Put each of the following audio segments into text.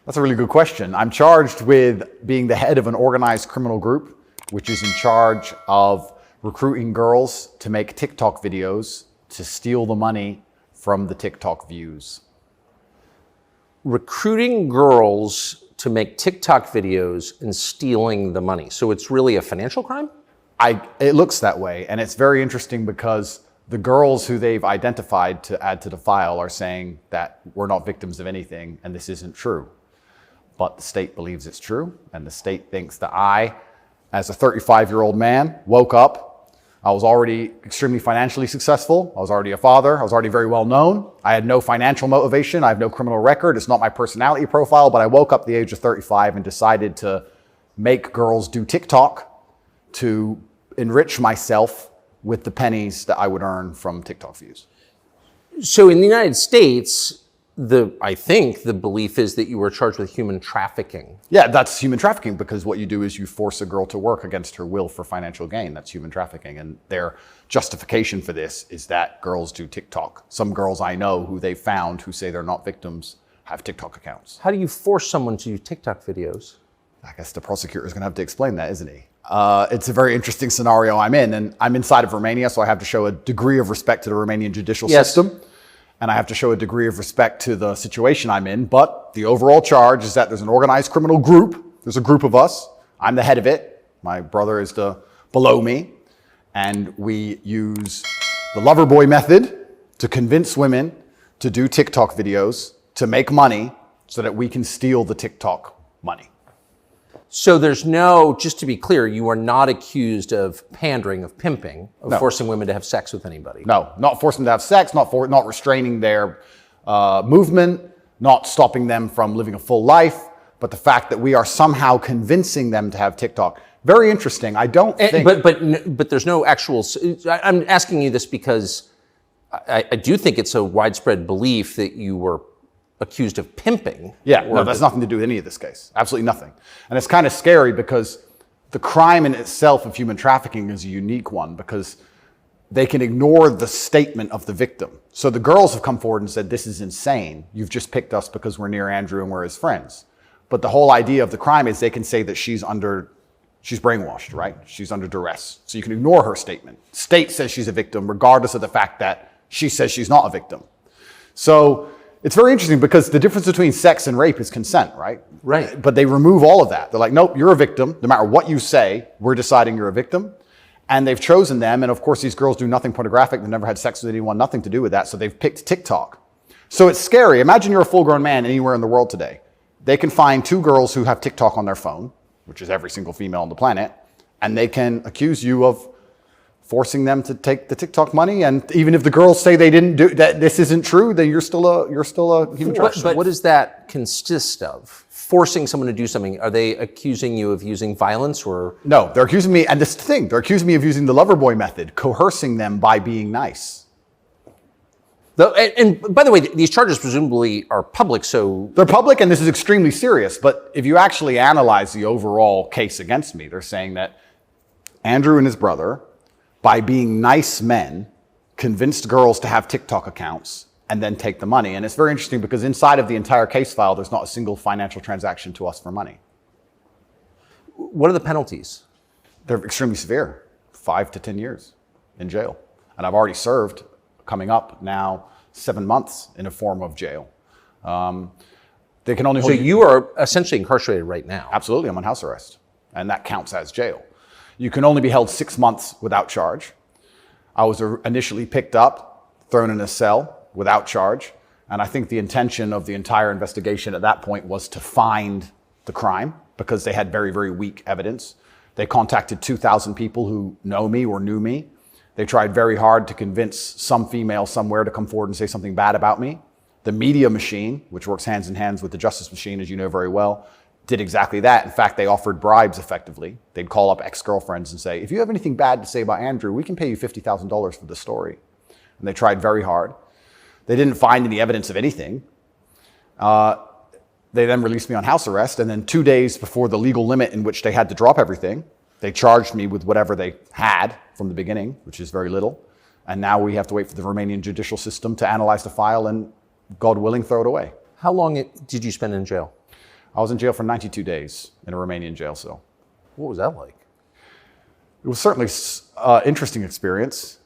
That's a really good question. I'm charged with being the head of an organized criminal group, which is in charge of recruiting girls to make TikTok videos to steal the money from the TikTok views. Recruiting girls to make TikTok videos and stealing the money. So it's really a financial crime? It looks that way, and it's very interesting because the girls who they've identified to add to the file are saying that we're not victims of anything and this isn't true. But the state believes it's true, and the state thinks that I, as a 35-year-old man, woke up. I was already extremely financially successful. I was already a father. I was already very well known. I had no financial motivation. I have no criminal record. It's not my personality profile, but I woke up at the age of 35 and decided to make girls do TikTok to enrich myself with the pennies that I would earn from TikTok views. So in the United States, I think the belief is that you were charged with human trafficking. Yeah, that's human trafficking because what you do is you force a girl to work against her will for financial gain. That's human trafficking. And their justification for this is that girls do TikTok. Some girls I know who they've found who say they're not victims have TikTok accounts. How do you force someone to do TikTok videos? I guess the prosecutor is going to have to explain that, isn't he? It's a very interesting scenario I'm in, and I'm inside of Romania, so I have to show a degree of respect to the Romanian judicial system. And I have to show a degree of respect to the situation I'm in. But the overall charge is that there's an organized criminal group. There's a group of us. I'm the head of it. My brother is below me. And we use the lover boy method to convince women to do TikTok videos to make money so that we can steal the TikTok money. So there's no, just to be clear, you are not accused of pandering, of pimping, of forcing women to have sex with anybody. No, not forcing them to have sex, not restraining their movement, not stopping them from living a full life, but the fact that we are somehow convincing them to have TikTok. Very interesting. I don't think... But there's no actual... I'm asking you this because I do think it's a widespread belief that you were accused of pimping. Yeah, no, that's nothing to do with any of this case. Absolutely nothing. And it's kind of scary because the crime in itself of human trafficking is a unique one because they can ignore the statement of the victim. So the girls have come forward and said, this is insane. You've just picked us because we're near Andrew and we're his friends. But the whole idea of the crime is they can say that she's brainwashed, right? She's under duress. So you can ignore her statement. State says she's a victim regardless of the fact that she says she's not a victim. So it's very interesting because the difference between sex and rape is consent, right? Right. But they remove all of that. They're like, nope, you're a victim. No matter what you say, we're deciding you're a victim. And they've chosen them. And of course, these girls do nothing pornographic. They've never had sex with anyone, nothing to do with that. So they've picked TikTok. So it's scary. Imagine you're a full-grown man anywhere in the world today. They can find two girls who have TikTok on their phone, which is every single female on the planet, and they can accuse you of forcing them to take the TikTok money. And even if the girls say they didn't do that, this isn't true, then you're still a human trafficker. But what does that consist of? Forcing someone to do something? Are they accusing you of using violence or? No, they're accusing me, and this thing, they're accusing me of using the lover boy method, coercing them by being nice. And by the way, these charges presumably are public, so... They're public, and this is extremely serious, but if you actually analyze the overall case against me, they're saying that Andrew and his brother, by being nice men, convinced girls to have TikTok accounts and then take the money. And it's very interesting because inside of the entire case file, there's not a single financial transaction to us for money. What are the penalties? They're extremely severe, 5 to 10 years in jail. And I've already served, coming up now, 7 months in a form of jail. They can only hold So you are essentially incarcerated right now. Absolutely, I'm on house arrest, and that counts as jail. You can only be held 6 months without charge. I was initially picked up, thrown in a cell without charge, and I think the intention of the entire investigation at that point was to find the crime because they had very, very weak evidence. They contacted 2,000 people who know me or knew me. They tried very hard to convince some female somewhere to come forward and say something bad about me. The media machine, which works hands in hands with the justice machine, as you know very well, did exactly that. In fact, they offered bribes effectively. They'd call up ex-girlfriends and say, if you have anything bad to say about Andrew, we can pay you $50,000 for the story. And they tried very hard. They didn't find any evidence of anything. They then released me on house arrest, and then 2 days before the legal limit in which they had to drop everything, they charged me with whatever they had from the beginning, which is very little. And now we have to wait for the Romanian judicial system to analyze the file and, God willing, throw it away. How long did you spend in jail? I was in jail for 92 days in a Romanian jail cell. What was that like? It was certainly an interesting experience.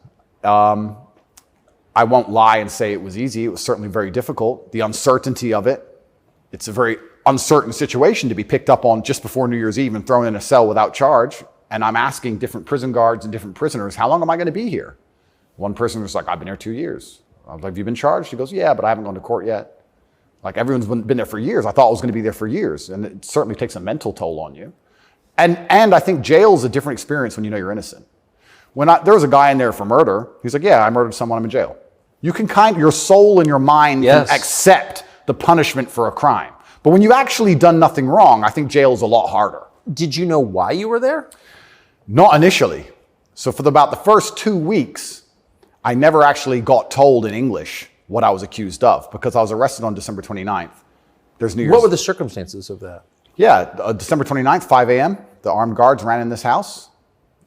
I won't lie and say it was easy. It was certainly very difficult. The uncertainty of it. It's a very uncertain situation to be picked up on just before New Year's Eve and thrown in a cell without charge. And I'm asking different prison guards and different prisoners, how long am I going to be here? One prisoner's like, I've been here 2 years. I was like, have you been charged? He goes, yeah, but I haven't gone to court yet. Like, everyone's been there for years. I thought I was going to be there for years. And it certainly takes a mental toll on you. And I think jail's a different experience when you know you're innocent. There was a guy in there for murder. He's like, yeah, I murdered someone, I'm in jail. You can your soul and your mind can accept the punishment for a crime. But when you've actually done nothing wrong, I think jail's a lot harder. Did you know why you were there? Not initially. So for about the first 2 weeks, I never actually got told in English what I was accused of because I was arrested on December 29th. There's New Year's. What were the circumstances of that? Yeah, December 29th, 5 a.m., the armed guards ran in this house.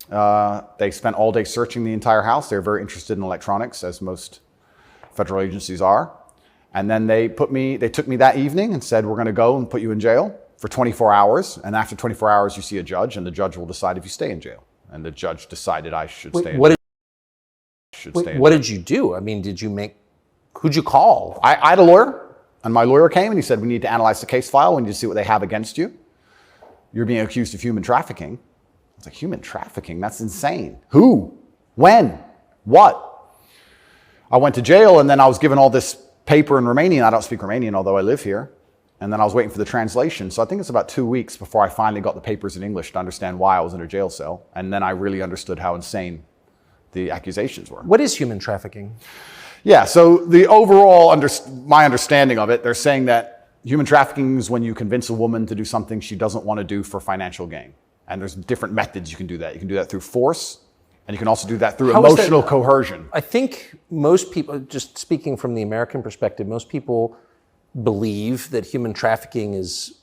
They spent all day searching the entire house. They're very interested in electronics, as most federal agencies are. And then they took me that evening and said, we're going to go and put you in jail for 24 hours. And after 24 hours, you see a judge, and the judge will decide if you stay in jail. And the judge decided I should stay in jail. What did you do? I mean, who'd you call? I had a lawyer, and my lawyer came and he said, we need to analyze the case file. We need to see what they have against you. You're being accused of human trafficking. I was like, human trafficking? That's insane. Who? When? What? I went to jail, and then I was given all this paper in Romanian. I don't speak Romanian, although I live here. And then I was waiting for the translation. So I think it's about 2 weeks before I finally got the papers in English to understand why I was in a jail cell. And then I really understood how insane the accusations were. What is human trafficking? Yeah, so the overall, my understanding of it, they're saying that human trafficking is when you convince a woman to do something she doesn't want to do for financial gain. And there's different methods you can do that. You can do that through force, and you can also do that through emotional coercion. I think most people, just speaking from the American perspective, most people believe that human trafficking is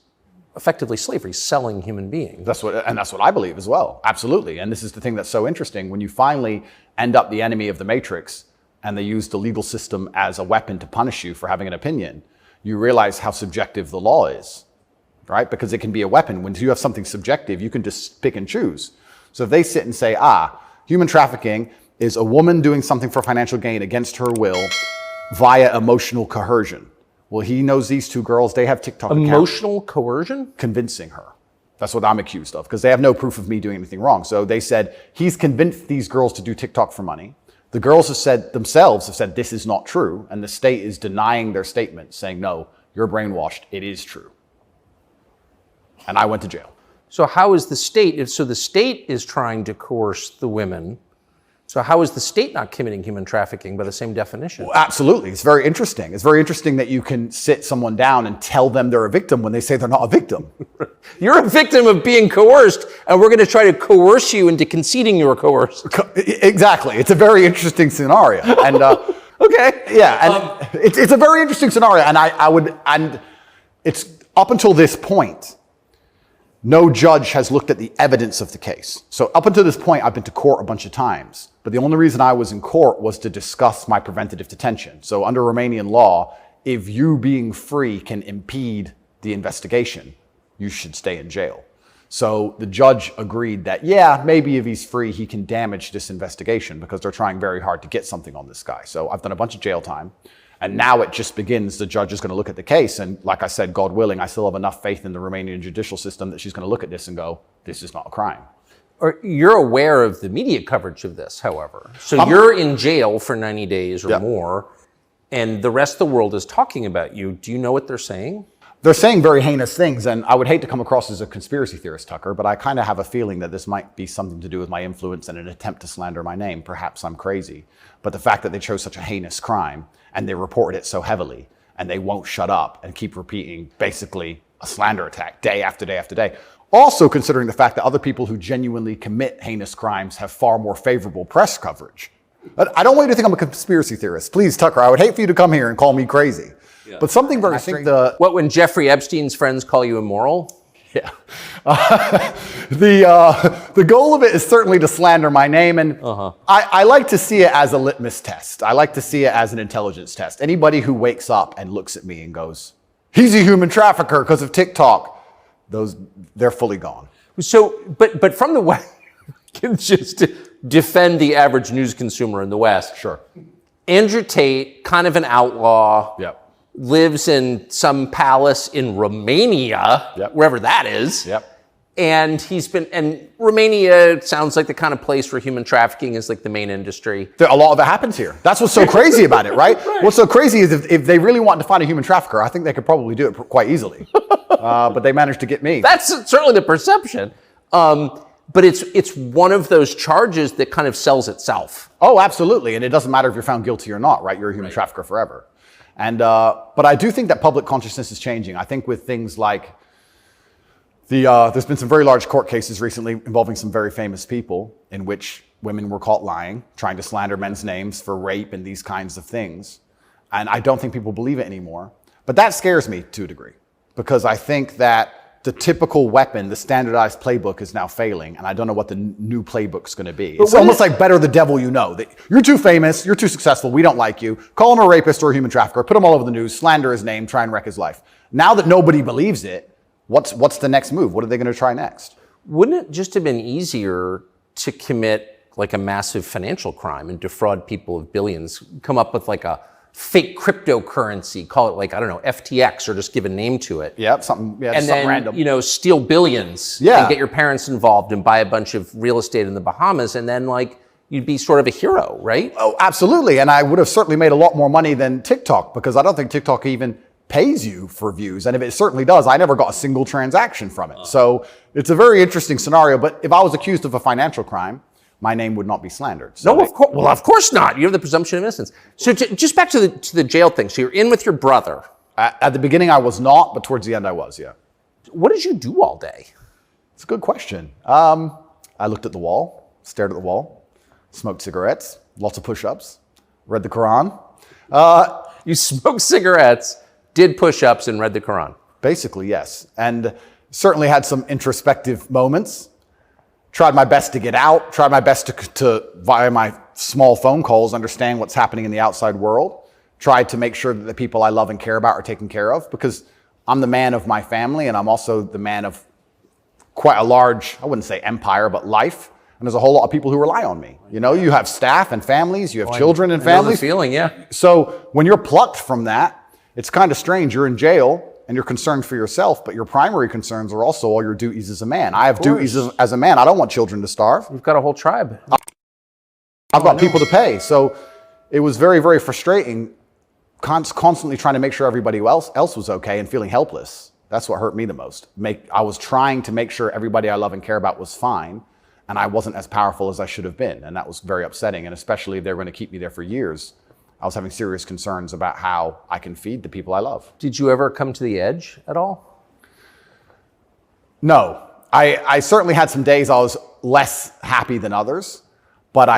effectively slavery, selling human beings. That's what I believe as well. Absolutely. And this is the thing that's so interesting. When you finally end up the enemy of the matrix and they use the legal system as a weapon to punish you for having an opinion, you realize how subjective the law is, right? Because it can be a weapon. When you have something subjective, you can just pick and choose. So if they sit and say, human trafficking is a woman doing something for financial gain against her will via emotional coercion. Well, he knows these two girls, they have TikTok accounts. Emotional coercion? Convincing her. That's what I'm accused of, because they have no proof of me doing anything wrong. So they said, he's convinced these girls to do TikTok for money. The girls have said, this is not true. And the state is denying their statement, saying, no, you're brainwashed. It is true. And I went to jail. So how is the state, so the state is trying to coerce the women. So how is the state not committing human trafficking by the same definition? Well, absolutely. It's very interesting. It's very interesting that you can sit someone down and tell them they're a victim when they say they're not a victim. You're a victim of being coerced, and we're going to try to coerce you into conceding you were coerced. Exactly. It's a very interesting scenario. And okay. Yeah, and it's a very interesting scenario. And it's up until this point, no judge has looked at the evidence of the case. So up until this point, I've been to court a bunch of times. But the only reason I was in court was to discuss my preventative detention. So under Romanian law, if you being free can impede the investigation, you should stay in jail. So the judge agreed that, yeah, maybe if he's free, he can damage this investigation because they're trying very hard to get something on this guy. So I've done a bunch of jail time. And now it just begins. The judge is going to look at the case. And like I said, God willing, I still have enough faith in the Romanian judicial system that she's going to look at this and go, this is not a crime. Or you're aware of the media coverage of this, however. So you're in jail for 90 days or more, and the rest of the world is talking about you. Do you know what they're saying? They're saying very heinous things, and I would hate to come across as a conspiracy theorist, Tucker, but I kind of have a feeling that this might be something to do with my influence and an attempt to slander my name. Perhaps I'm crazy. But the fact that they chose such a heinous crime, and they reported it so heavily, and they won't shut up and keep repeating basically a slander attack day after day after day. Also considering the fact that other people who genuinely commit heinous crimes have far more favorable press coverage. I don't want you to think I'm a conspiracy theorist. Please, Tucker, I would hate for you to come here and call me crazy. Yeah. But something very strange. What, when Jeffrey Epstein's friends call you immoral? Yeah. The goal of it is certainly to slander my name, and I like to see it as a litmus test. I like to see it as an intelligence test. Anybody who wakes up and looks at me and goes, he's a human trafficker because of TikTok. They're fully gone. So, but from the West, just to defend the average news consumer in the West. Sure. Andrew Tate, kind of an outlaw. Yep. Lives in some palace in Romania, wherever that is. Yep. And and Romania sounds like the kind of place where human trafficking is like the main industry. A lot of it happens here. That's what's so crazy about it, right? What's so crazy is if they really wanted to find a human trafficker, I think they could probably do it quite easily. But they managed to get me. That's certainly the perception. But it's one of those charges that kind of sells itself. Oh, absolutely. And it doesn't matter if you're found guilty or not, right? You're a human trafficker forever. And but I do think that public consciousness is changing. I think with things like there's been some very large court cases recently involving some very famous people in which women were caught lying, trying to slander men's names for rape and these kinds of things. And I don't think people believe it anymore. But that scares me to a degree because I think that the typical weapon, the standardized playbook is now failing, and I don't know what the new playbook's going to be. It's almost like better the devil you know. That you're too famous, you're too successful, we don't like you. Call him a rapist or a human trafficker, put him all over the news, slander his name, try and wreck his life. Now that nobody believes it, what's the next move? What are they going to try next? Wouldn't it just have been easier to commit like a massive financial crime and defraud people of billions, come up with like a fake cryptocurrency, call it like, I don't know, FTX, or just give a name to it. Yeah, something random. You know, steal billions and get your parents involved and buy a bunch of real estate in the Bahamas, and then like you'd be sort of a hero, right? Oh, absolutely. And I would have certainly made a lot more money than TikTok, because I don't think TikTok even pays you for views. And if it certainly does, I never got a single transaction from it. So it's a very interesting scenario. But if I was accused of a financial crime, my name would not be slandered. So no, of course. Well, of course not. You have the presumption of innocence. So just back to the jail thing. So you're in with your brother. At the beginning, I was not, but towards the end, I was. Yeah. What did you do all day? It's a good question. I looked at the wall, stared at the wall, smoked cigarettes, lots of push-ups, read the Quran. You smoked cigarettes, did push-ups, and read the Quran. Basically, yes, and certainly had some introspective moments. Tried my best to get out, tried my best to via my small phone calls, understand what's happening in the outside world. Tried to make sure that the people I love and care about are taken care of, because I'm the man of my family and I'm also the man of quite a large, I wouldn't say empire, but life. And there's a whole lot of people who rely on me. You know, you have staff and families, you have children and families. I know the feeling, yeah. So when you're plucked from that, it's kind of strange. You're in jail and you're concerned for yourself, but your primary concerns are also all your duties as a man. I have duties as a man. I don't want children to starve. You've got a whole tribe. I've got people to pay. So it was very, very frustrating, constantly trying to make sure everybody else was okay and feeling helpless. That's what hurt me the most. I was trying to make sure everybody I love and care about was fine, and I wasn't as powerful as I should have been. And that was very upsetting. And especially if they were going to keep me there for years, I was having serious concerns about how I can feed the people I love. Did you ever come to the edge at all? No. I certainly had some days I was less happy than others, but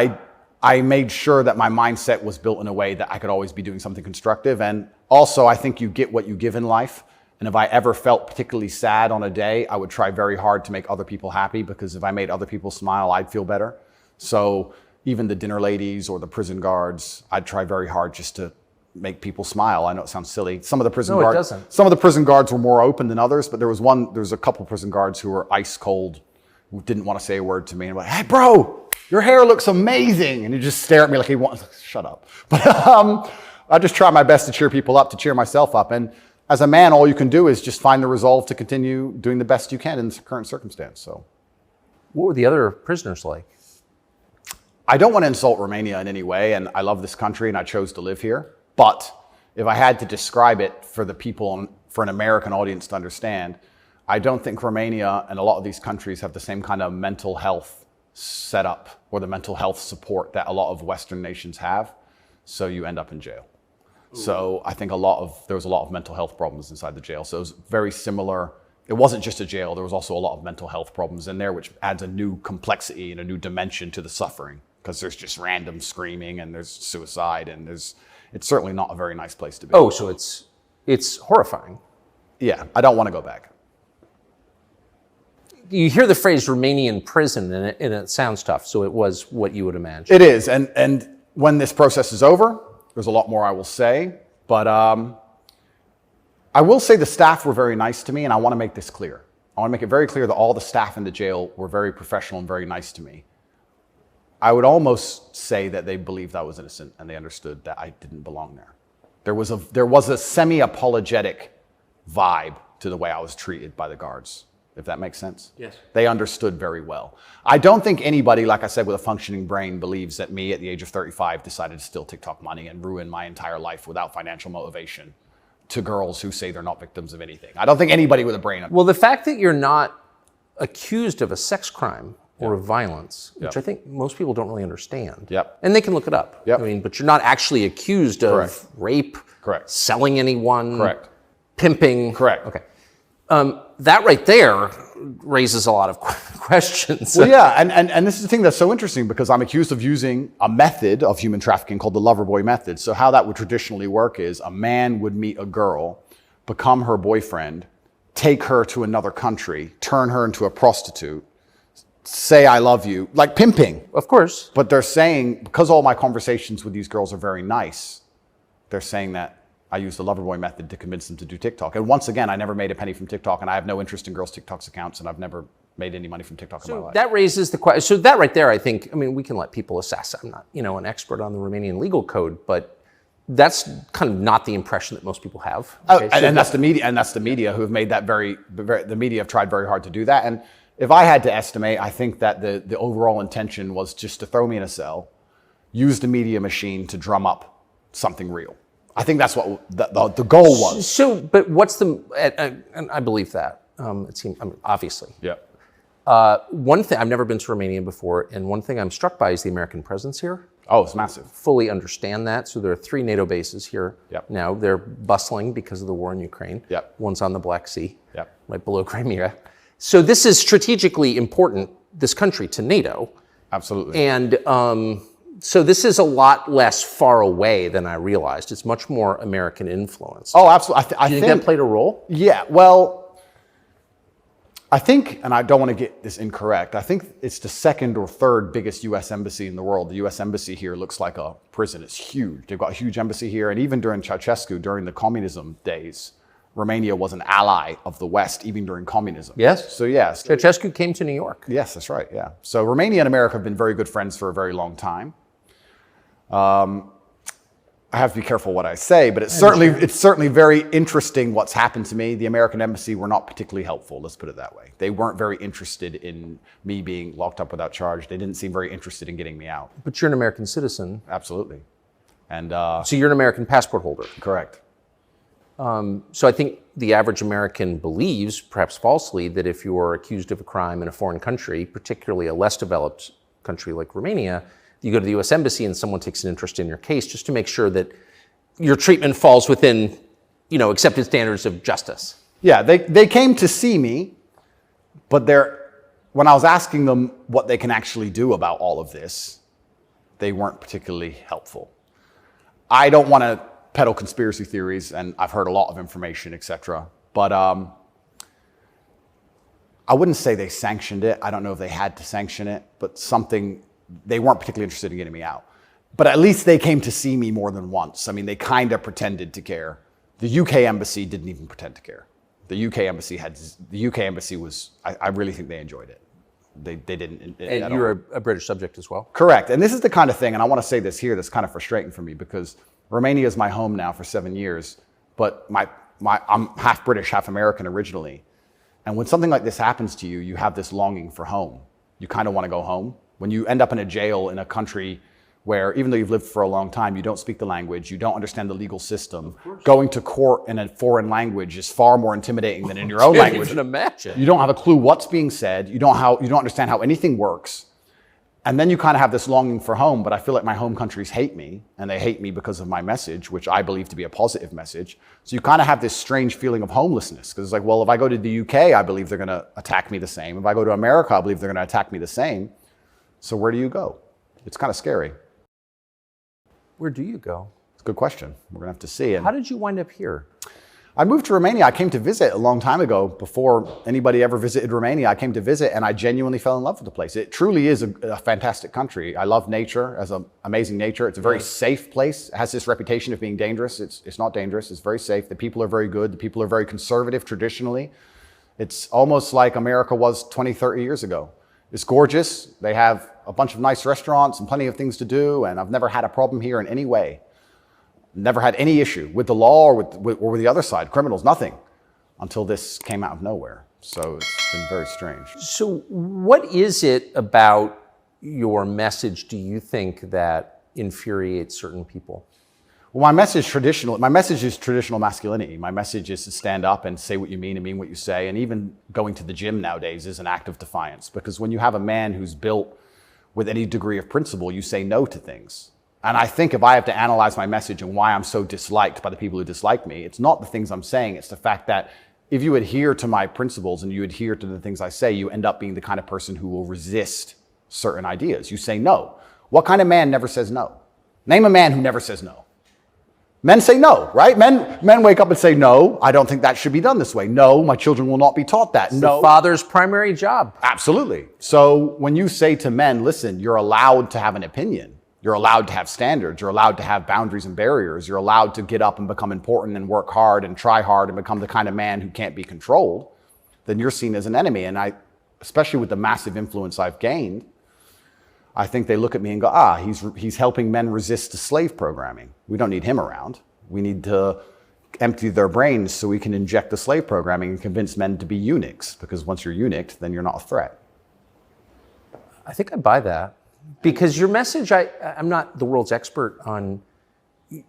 I made sure that my mindset was built in a way that I could always be doing something constructive. And also, I think you get what you give in life. And if I ever felt particularly sad on a day, I would try very hard to make other people happy, because if I made other people smile, I'd feel better. So even the dinner ladies or the prison guards, I'd try very hard just to make people smile. I know it sounds silly. Some of the prison guards were more open than others, but there was a couple prison guards who were ice cold, who didn't want to say a word to me. And I'm like, hey, bro, your hair looks amazing. And he just stare at me like he wants, shut up. But I just try my best to cheer people up, to cheer myself up. And as a man, all you can do is just find the resolve to continue doing the best you can in the current circumstance. So, what were the other prisoners like? I don't want to insult Romania in any way, and I love this country and I chose to live here. But if I had to describe it for the people, for an American audience to understand, I don't think Romania and a lot of these countries have the same kind of mental health setup or the mental health support that a lot of Western nations have. So you end up in jail. So I think there was a lot of mental health problems inside the jail. So it was very similar. It wasn't just a jail. There was also a lot of mental health problems in there, which adds a new complexity and a new dimension to the suffering, because there's just random screaming and there's suicide and it's certainly not a very nice place to be. Oh, so it's horrifying. Yeah, I don't want to go back. You hear the phrase Romanian prison and it sounds tough. So it was what you would imagine. It is. And when this process is over, there's a lot more I will say, but I will say the staff were very nice to me, and I want to make this clear. I want to make it very clear that all the staff in the jail were very professional and very nice to me. I would almost say that they believed I was innocent and they understood that I didn't belong there. There was a semi-apologetic vibe to the way I was treated by the guards, if that makes sense. Yes. They understood very well. I don't think anybody, like I said, with a functioning brain believes that me at the age of 35 decided to steal TikTok money and ruin my entire life without financial motivation to girls who say they're not victims of anything. I don't think anybody with a brain... Well, the fact that you're not accused of a sex crime or of violence, which I think most people don't really understand. Yep. And they can look it up. Yep. I mean, but you're not actually accused of Correct. rape, Correct. selling anyone, Correct. pimping. Correct. Okay. That right there raises a lot of questions. Well, yeah, and this is the thing that's so interesting because I'm accused of using a method of human trafficking called the lover boy method. So how that would traditionally work is a man would meet a girl, become her boyfriend, take her to another country, turn her into a prostitute, say I love you, like pimping. Of course. But they're saying, because all my conversations with these girls are very nice, they're saying that I use the lover boy method to convince them to do TikTok. And once again, I never made a penny from TikTok, and I have no interest in girls' TikTok's accounts, and I've never made any money from TikTok in my life. That raises the question. So that right there, I think, I mean, we can let people assess. I'm not, an expert on the Romanian legal code, but that's kind of not the impression that most people have. Okay? And that's the media, who have made that the media have tried very hard to do that. And if I had to estimate, I think that the overall intention was just to throw me in a cell, use the media machine to drum up something real. I think that's what the goal was. So, but what's and I believe that. It seems, obviously. Yeah. One thing, I've never been to Romania before, and one thing I'm struck by is the American presence here. Oh, it's massive. Fully understand that. So there are 3 NATO bases here now. They're bustling because of the war in Ukraine. Yep. One's on the Black Sea, Yep. right below Crimea. So this is strategically important, this country, to NATO. Absolutely. And so this is a lot less far away than I realized. It's much more American influence. Oh, absolutely. Do you think that played a role? Yeah, well, I think, and I don't want to get this incorrect, I think it's the 2nd or 3rd biggest U.S. embassy in the world. The U.S. embassy here looks like a prison. It's huge. They've got a huge embassy here. And even during Ceausescu, during the communism days, Romania was an ally of the West, even during communism. Yes. So, yes. Ceausescu came to New York. Yes, that's right, yeah. So Romania and America have been very good friends for a very long time. I have to be careful what I say, but it's certainly very interesting what's happened to me. The American embassy were not particularly helpful, let's put it that way. They weren't very interested in me being locked up without charge. They didn't seem very interested in getting me out. But you're an American citizen. Absolutely. And so you're an American passport holder. correct. So I think the average American believes, perhaps falsely, that if you are accused of a crime in a foreign country, particularly a less developed country like Romania, you go to the U.S. Embassy and someone takes an interest in your case just to make sure that your treatment falls within, accepted standards of justice. Yeah, they came to see me, but when I was asking them what they can actually do about all of this, they weren't particularly helpful. I don't want to peddle conspiracy theories, and I've heard a lot of information, etc. But I wouldn't say they sanctioned it. I don't know if they had to sanction it, but they weren't particularly interested in getting me out. But at least they came to see me more than once. I mean, they kind of pretended to care. The UK embassy didn't even pretend to care. The UK embassy was, I really think they enjoyed it. They didn't. And you're a British subject as well? Correct. And this is the kind of thing, and I want to say this here, that's kind of frustrating for me because Romania is my home now for 7 years, but I'm half British, half American originally. And when something like this happens to you, you have this longing for home. You kind of want to go home. When you end up in a jail in a country where, even though you've lived for a long time, you don't speak the language, you don't understand the legal system, going to court in a foreign language is far more intimidating than in your own language. I can imagine. You don't have a clue what's being said. You don't understand how anything works. And then you kind of have this longing for home, but I feel like my home countries hate me, and they hate me because of my message, which I believe to be a positive message. So you kind of have this strange feeling of homelessness, because it's like, well, if I go to the UK, I believe they're going to attack me the same. If I go to America, I believe they're going to attack me the same. So where do you go? It's kind of scary. Where do you go? It's a good question. We're going to have to see. How did you wind up here? I moved to Romania. I came to visit a long time ago. Before anybody ever visited Romania, I came to visit and I genuinely fell in love with the place. It truly is a fantastic country. I love nature, as an amazing nature. It's a very safe place. It has this reputation of being dangerous. It's not dangerous. It's very safe. The people are very good. The people are very conservative traditionally. It's almost like America was 20, 30 years ago. It's gorgeous. They have a bunch of nice restaurants and plenty of things to do, and I've never had a problem here in any way. Never had any issue with the law or with the other side, criminals, nothing, until this came out of nowhere. So it's been very strange. So what is it about your message, do you think, that infuriates certain people? Well, my message is traditional masculinity. My message is to stand up and say what you mean and mean what you say. And even going to the gym nowadays is an act of defiance, because when you have a man who's built with any degree of principle, you say no to things. And I think if I have to analyze my message and why I'm so disliked by the people who dislike me, it's not the things I'm saying. It's the fact that if you adhere to my principles and you adhere to the things I say, you end up being the kind of person who will resist certain ideas. You say no. What kind of man never says no? Name a man who never says no. Men say no, right? Men wake up and say, no, I don't think that should be done this way. No, my children will not be taught that. It's no. the father's primary job. Absolutely. So when you say to men, listen, you're allowed to have an opinion. You're allowed to have standards. You're allowed to have boundaries and barriers. You're allowed to get up and become important and work hard and try hard and become the kind of man who can't be controlled. Then you're seen as an enemy. And I, especially with the massive influence I've gained, I think they look at me and go, he's helping men resist the slave programming. We don't need him around. We need to empty their brains so we can inject the slave programming and convince men to be eunuchs. Because once you're eunuched, then you're not a threat. I think I buy that. Because your message, I'm not the world's expert on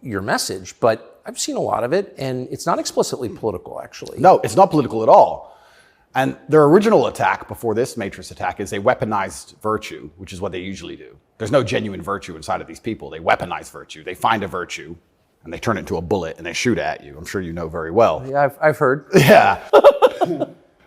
your message, but I've seen a lot of it, and it's not explicitly political, actually. No, it's not political at all. And their original attack before this Matrix attack is they weaponized virtue, which is what they usually do. There's no genuine virtue inside of these people. They weaponize virtue. They find a virtue, and they turn it into a bullet, and they shoot at you. I'm sure you know very well. Yeah, I've heard. Yeah.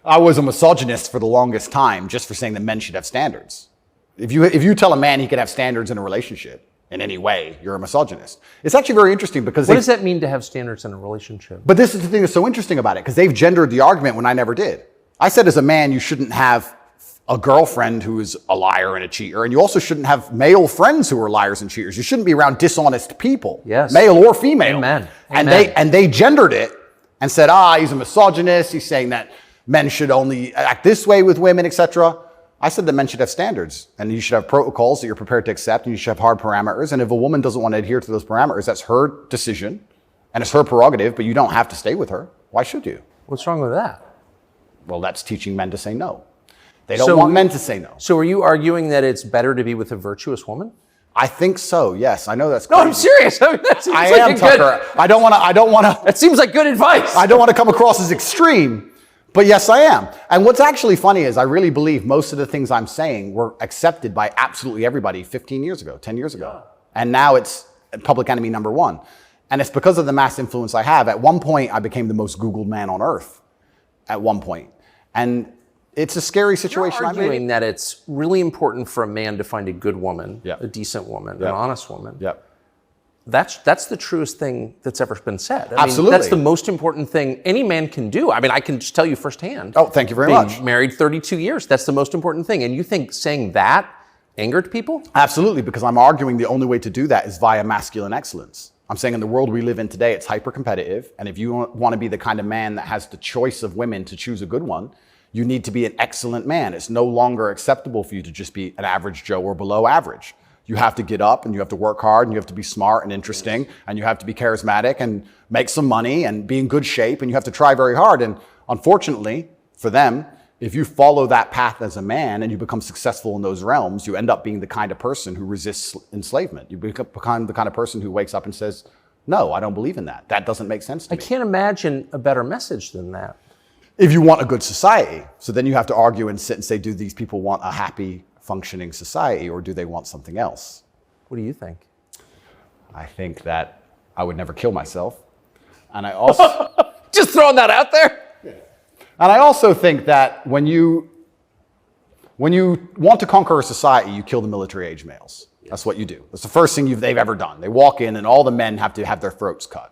I was a misogynist for the longest time just for saying that men should have standards. If you tell a man he can have standards in a relationship in any way, you're a misogynist. It's actually very interesting because what does that mean to have standards in a relationship? But this is the thing that's so interesting about it, because they've gendered the argument when I never did. I said as a man, you shouldn't have a girlfriend who is a liar and a cheater, and you also shouldn't have male friends who are liars and cheaters. You shouldn't be around dishonest people, yes, male or female. Amen. And they gendered it and said, he's a misogynist. He's saying that men should only act this way with women, etc. I said that men should have standards, and you should have protocols that you're prepared to accept, and you should have hard parameters. And if a woman doesn't want to adhere to those parameters, that's her decision, and it's her prerogative, but you don't have to stay with her. Why should you? What's wrong with that? Well, that's teaching men to say no. They don't want men to say no. So are you arguing that it's better to be with a virtuous woman? I think so, yes. I know that's crazy. No, I'm serious. I mean, that seems I like am, Tucker. I don't want to. That seems like good advice. I don't want to come across as extreme. But yes, I am. And what's actually funny is I really believe most of the things I'm saying were accepted by absolutely everybody 15 years ago, 10 years ago. And now it's public enemy number one. And it's because of the mass influence I have. At one point, I became the most Googled man on earth. At one point. And it's a scary situation. You're arguing that it's really important for a man to find a good woman, a decent woman, an honest woman. Yep. That's the truest thing that's ever been said. Absolutely. Mean, that's the most important thing any man can do. I mean, I can just tell you firsthand. Oh, thank you very much. Married 32 years, that's the most important thing. And you think saying that angered people? Absolutely, because I'm arguing the only way to do that is via masculine excellence. I'm saying in the world we live in today, it's hyper-competitive. And if you want to be the kind of man that has the choice of women to choose a good one, you need to be an excellent man. It's no longer acceptable for you to just be an average Joe or below average. You have to get up and you have to work hard and you have to be smart and interesting and you have to be charismatic and make some money and be in good shape and you have to try very hard. And unfortunately for them, if you follow that path as a man and you become successful in those realms, you end up being the kind of person who resists enslavement. You become the kind of person who wakes up and says, no, I don't believe in that. That doesn't make sense to me. I can't imagine a better message than that. If you want a good society. So then you have to argue and sit and say, do these people want a happy, functioning society or do they want something else? What do you think? I think that I would never kill myself. And I also... Just throwing that out there? And I also think that when you want to conquer a society, you kill the military age males. That's what you do. That's the first thing they've ever done. They walk in and all the men have to have their throats cut.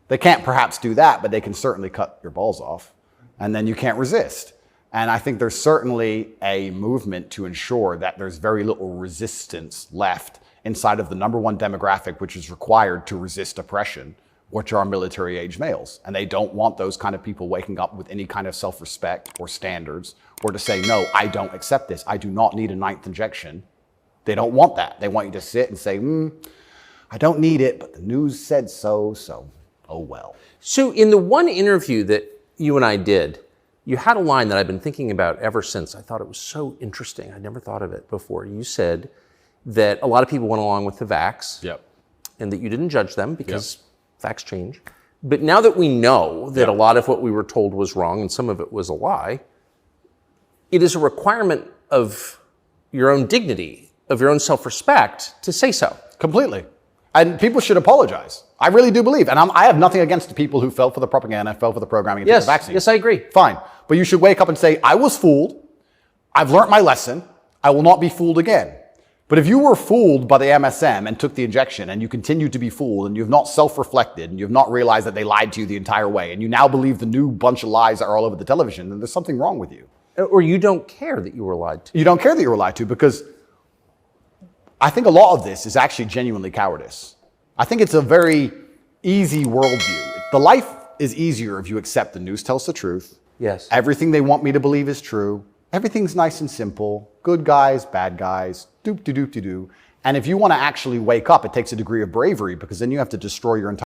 They can't perhaps do that, but they can certainly cut your balls off, and then you can't resist. And I think there's certainly a movement to ensure that there's very little resistance left inside of the number one demographic which is required to resist oppression, which are military-age males. And they don't want those kind of people waking up with any kind of self-respect or standards, or to say, no, I don't accept this. I do not need a 9th injection. They don't want that. They want you to sit and say, I don't need it, but the news said so, so oh well. So in the one interview that you and I did, you had a line that I've been thinking about ever since. I thought it was so interesting. I'd never thought of it before. You said that a lot of people went along with the vax, and that you didn't judge them because facts change. But now that we know that a lot of what we were told was wrong and some of it was a lie, it is a requirement of your own dignity, of your own self-respect to say so. Completely. And people should apologize. I really do believe. And I have nothing against the people who fell for the propaganda, fell for the programming, and took the vaccine. Yes, I agree. Fine. But you should wake up and say, I was fooled. I've learned my lesson. I will not be fooled again. But if you were fooled by the MSM and took the injection, and you continue to be fooled, and you have not self-reflected, and you have not realized that they lied to you the entire way, and you now believe the new bunch of lies that are all over the television, then there's something wrong with you. Or you don't care that you were lied to. You don't care that you were lied to, because I think a lot of this is actually genuinely cowardice. I think it's a very easy worldview. The life is easier if you accept the news tells the truth. Yes. Everything they want me to believe is true. Everything's nice and simple. Good guys, bad guys, doop-de-doop-de-doo. And if you want to actually wake up, it takes a degree of bravery, because then you have to destroy your entire